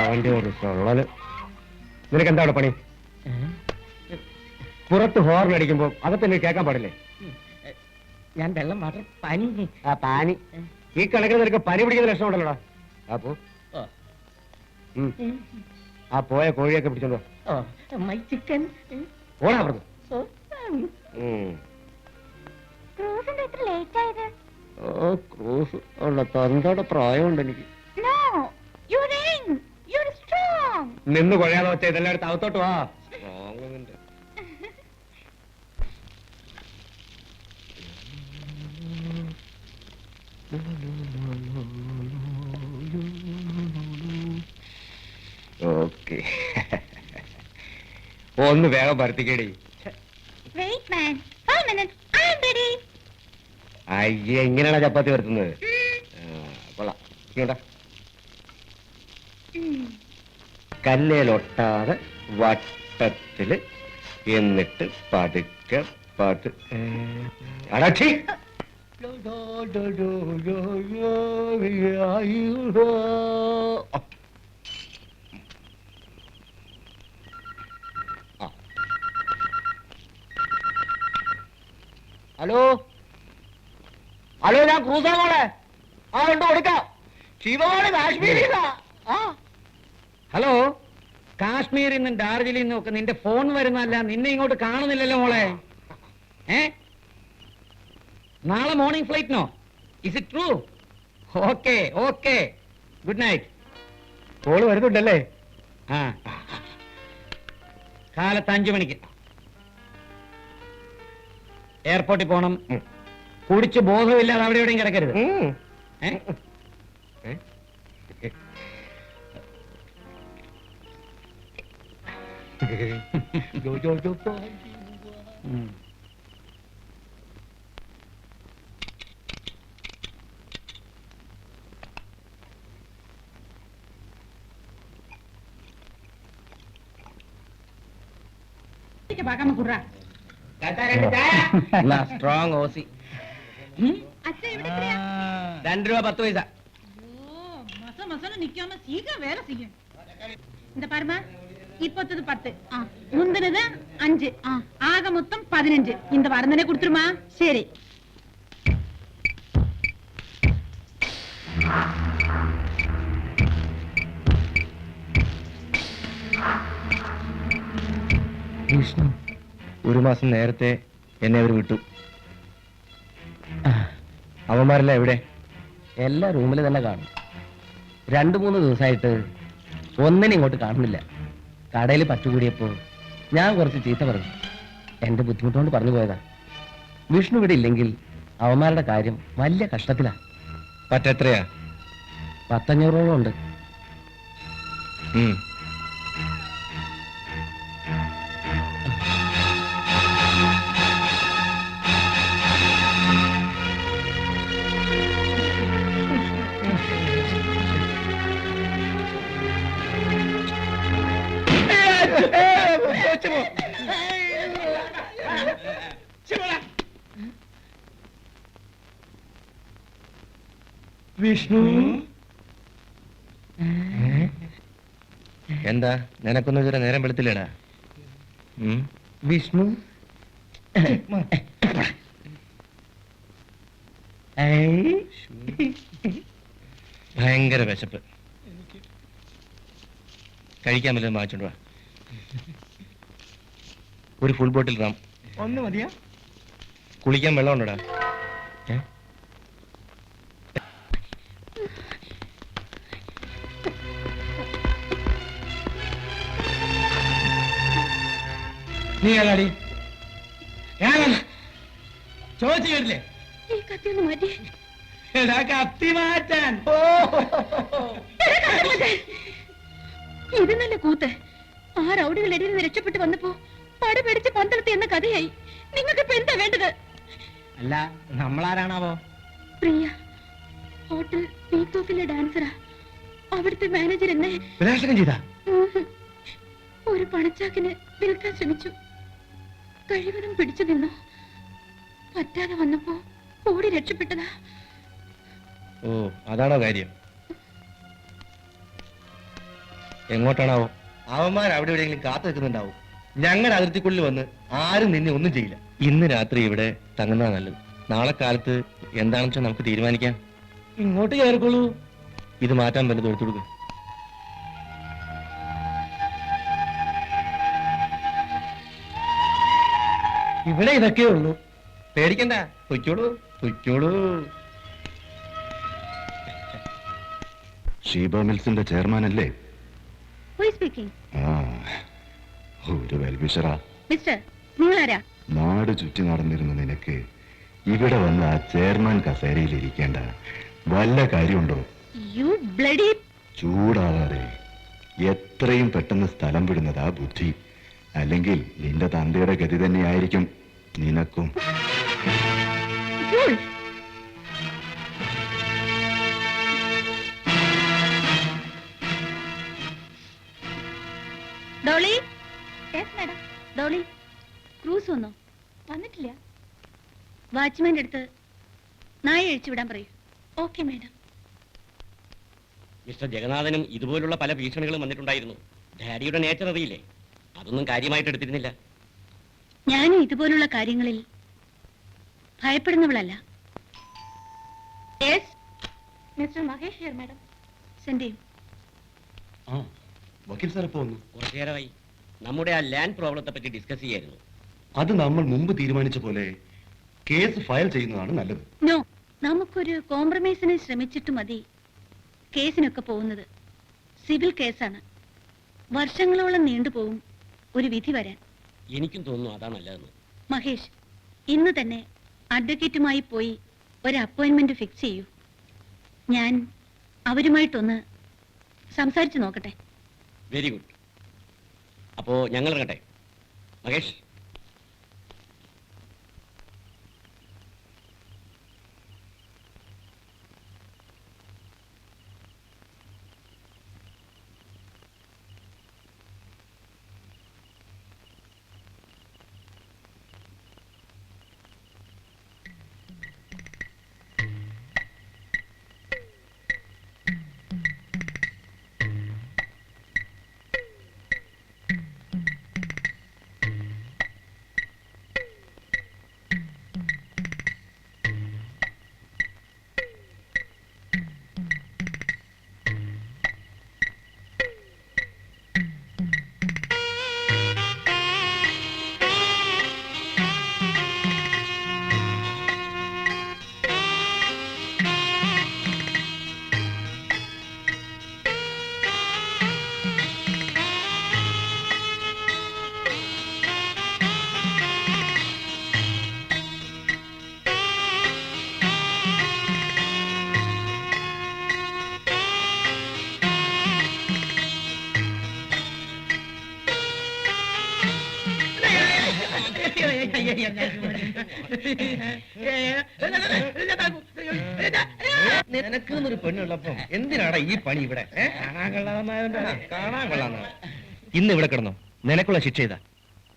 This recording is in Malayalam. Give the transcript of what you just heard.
അവന്റെ ഒരു സൊള്ളല്. നിനക്ക് എന്താ അവിടെ പണി? പുറത്ത് ഹോർൺ അടിക്കുമ്പോ അകത്തന്നെ കേൾക്കാൻ പാടില്ലേ? ഞാൻ വെള്ളം മാത്രം പനി. ആ പാനി ഈ കണക്കിന് നിനക്ക് പനി പിടിക്കുന്ന ലക്ഷണം ഉണ്ടല്ലോടാ. അപ്പോ ആ പോയ കോഴിയൊക്കെ പിടിച്ചോണ്ടോ. My chicken. ഓടാ പറഞ്ഞു. ക്രൂസ് ഉള്ള തന്തോടെ പ്രായമുണ്ട് എനിക്ക്. നിന്ന് കൊഴയാതെ വെച്ച ഇതെല്ലായിടത്ത് അകത്തോട്ട് വാ. ഓക്കെ, ഒന്ന് വേഗം പരത്തിക്കേടി. അയ്യേ, എങ്ങനെയാണ് ചപ്പാത്തി വരുത്തുന്നത്? കൊള്ളാം. ഇങ്ങോട്ടാ, കല്ലേലൊട്ടാതെ വട്ടത്തില്, എന്നിട്ട് പതുക്കെ അടച്ചി. ഹലോ ഹലോ, ഞാൻ ക്രൂസാ മോളെ. ആ ഉണ്ട്, കൊടുക്കാം. ശിവമാണ് കാശ്മീരിൽ. ഹലോ, കാശ്മീരിൽ നിന്നും ഡാർജിലിംഗ് നിന്നും ഒക്കെ നിന്റെ ഫോൺ വരുന്നല്ല, നിന്നെ ഇങ്ങോട്ട് കാണുന്നില്ലല്ലോ മോളെ. നാളെ മോർണിംഗ് ഫ്ലൈറ്റിനോ? Is it true? Okay okay, good night. Call വരുന്നുണ്ടല്ലേ? ആ, കാലത്ത് 5 മണിക്ക് എയർപോർട്ടിൽ പോണം. കുടിച്ച് ബോധമില്ലാതെ അവിടെ എവിടെയും കിടക്കരുത്. Strong Aussie. 2 രൂപ 10 പൈസ. இந்த பாருமா, இப்போத்தது 10, முந்தினது 5, ஆக மொத்தம் 15. இந்த வாரம் தானே கொடுத்துருமா? சரி. വിഷ്ണു, 1 മാസം നേരത്തെ എന്നെ അവർ വിട്ടു. അവന്മാരെല്ലാം എവിടെ? എല്ലാ റൂമിൽ തന്നെ കാണും. 2-3 ദിവസമായിട്ട് ഒന്നിനും ഇങ്ങോട്ട് കാണുന്നില്ല. കടയിൽ പറ്റുകൂടിയപ്പോ ഞാൻ കുറച്ച് ചീത്ത പറഞ്ഞു. എന്റെ ബുദ്ധിമുട്ടുകൊണ്ട് പറഞ്ഞു പോയതാ. വിഷ്ണു ഇവിടെ ഇല്ലെങ്കിൽ അവന്മാരുടെ കാര്യം വലിയ കഷ്ടത്തിലാ. പറ്റെത്രയാ? 100-500 ഉണ്ട്. വിഷ്ണു, എന്താ നിനക്കൊന്നും ഇതുവരെ നേരം വെളുത്തില്ലേടാ? വിഷ്ണു, ഭയങ്കര വിശപ്പ്. കഴിക്കാൻ വല്ലതും വാങ്ങിച്ചോണ്ട് വാ. ഒരു ഫുൾ ബോട്ടിൽ റാം. ഒന്ന് മതിയാ? കുളിക്കാൻ വെള്ളം ഉണ്ടോടാ? നീ ഏതാടി? ചോദിച്ചു കേട്ടില്ലേ? കത്തി മാറ്റാൻ. ഇത് നല്ല കൂത്ത്. ആ റൗഡികളുടെ ഇടയിൽ നിന്ന് രക്ഷപ്പെട്ട് വന്നപ്പോ പടി പിടിച്ച് പന്തളത്തി എന്ന കഥയായി. നിങ്ങൾക്ക് ഇപ്പൊ എന്താ വേണ്ടത്? അല്ല, നമ്മളാരാണാവോ? പ്രിയ, ഹോട്ടൽ പീകോക്കിലെ ഡാൻസറാ. അവിടുത്തെ മാനേജർ എന്നെ ചെയ്താ ഒരു പണച്ചാക്കിന് വിൽക്കാൻ ശ്രമിച്ചു. കഴിവതും പിടിച്ചു നിന്നു. പറ്റാതെ വന്നപ്പോ ഓടി രക്ഷപ്പെട്ടതാ. ഓ, അതാണോ കാര്യം? എങ്ങോട്ടാണാവോ? അവന്മാർ അവിടെ എവിടെയെങ്കിലും കാത്തു നിൽക്കുന്നുണ്ടാവും. ഞങ്ങളുടെ അതിർത്തിക്കുള്ളിൽ വന്ന് ആരും നിന്നെ ഒന്നും ചെയ്യില്ല. ഇന്ന് രാത്രി ഇവിടെ തങ്ങുന്നതാ നല്ലത്. നാളെ കാലത്ത് എന്താണെന്ന് വെച്ചാൽ നമുക്ക് തീരുമാനിക്കാം. ഇങ്ങോട്ട് കയറിക്കോളൂ. ഇത് മാറ്റാൻ വല്ലതും എടുത്തു കൊടുക്കുക. ഇവിടെ ഇതൊക്കെ ഉള്ളൂ. പേടിക്കണ്ട, പൊയ്ക്കോളൂ പൊയ്ക്കോളൂ. ഷീബ മിൽസിന്റെ ചെയർമാൻ അല്ലേ? ആ, ഒരു വെൽവിഷറാ. മിസ്റ്റർ, നിങ്ങളാരാ? നാട് ചുറ്റി നടന്നിരുന്ന നിനക്ക് ഇവിടെ വന്ന് ആ ചെയർമാൻ കസേരയിൽ ഇരിക്കേണ്ട വല്ല കാര്യമുണ്ടോ? ചൂടാവാതെ എത്രയും പെട്ടെന്ന് സ്ഥലം വിടുന്നതാ ബുദ്ധി. അല്ലെങ്കിൽ നിന്റെ തന്തയുടെ ഗതി തന്നെയായിരിക്കും നിനക്കും. ഡോളി, ഡോളി, ക്രൂസ് വന്നോ? വന്നിട്ടില്ല. വാച്ച്മാന്റെ അടുത്ത് നായ അഴിച്ചുവിടാൻ പറയൂ. Okay madam. മിസ്റ്റർ ജഗന്നാഥനും ഇതുപോലുള്ള പല ഭീഷണികളും വന്നിട്ടുണ്ടായിരുന്നു. ഡാഡിയുടെ നേച്ചർ അറിയില്ലേ? അതൊന്നും കാര്യമായിട്ട് എടുത്തിരുന്നില്ല. ഞാനും ഇതുപോലുള്ള കാര്യങ്ങളിൽ ഭയപ്പെടുന്നവളല്ല. Mister Mahesh here madam. Send ചെയ്യും. ആ, വക്കീൽ സാർ എപ്പോ വന്നു? കുറച്ചു നേരമായി. നമ്മുടെ ആ ലാൻഡ് പ്രോബ്ലത്തെ പറ്റി ഡിസ്കസ് ചെയ്യായിരുന്നു. അത് നമ്മൾ മുമ്പ് തീരുമാനിച്ച പോലെ കേസ് ഫയൽ ചെയ്യുന്നതാണ് നല്ലത്. നോ, നമുക്കൊരു കോംപ്രമൈസിന് ശ്രമിച്ചിട്ട് മതി കേസിനൊക്കെ പോകുന്നത്. സിവിൽ കേസാണ്. വർഷങ്ങളോളം നീണ്ടുപോകും ഒരു വിധി വരാൻ. എനിക്കും തോന്നുന്നു അതാ നല്ലതെന്ന്. മഹേഷ്, ഇന്ന് തന്നെ അഡ്വക്കേറ്റുമായി പോയി ഒരു അപ്പോയിന്റ്മെന്റ് ഫിക്സ് ചെയ്യൂ. ഞാൻ അവരുമായിട്ടൊന്ന് സംസാരിച്ചു നോക്കട്ടെ. Very good. അപ്പോ ഞങ്ങൾ ഇറങ്ങട്ടെ. മഹേഷ്, നിനക്ക് പെണ്ണുള്ളപ്പം എന്തിനാടാ ഈ പണി ഇവിടെ? കാണാൻ കൊള്ളാമെന്നാ. ഇന്ന് ഇവിടെ കിടന്നോ? നിനക്കുള്ള ശിക്ഷ ചെയ്താ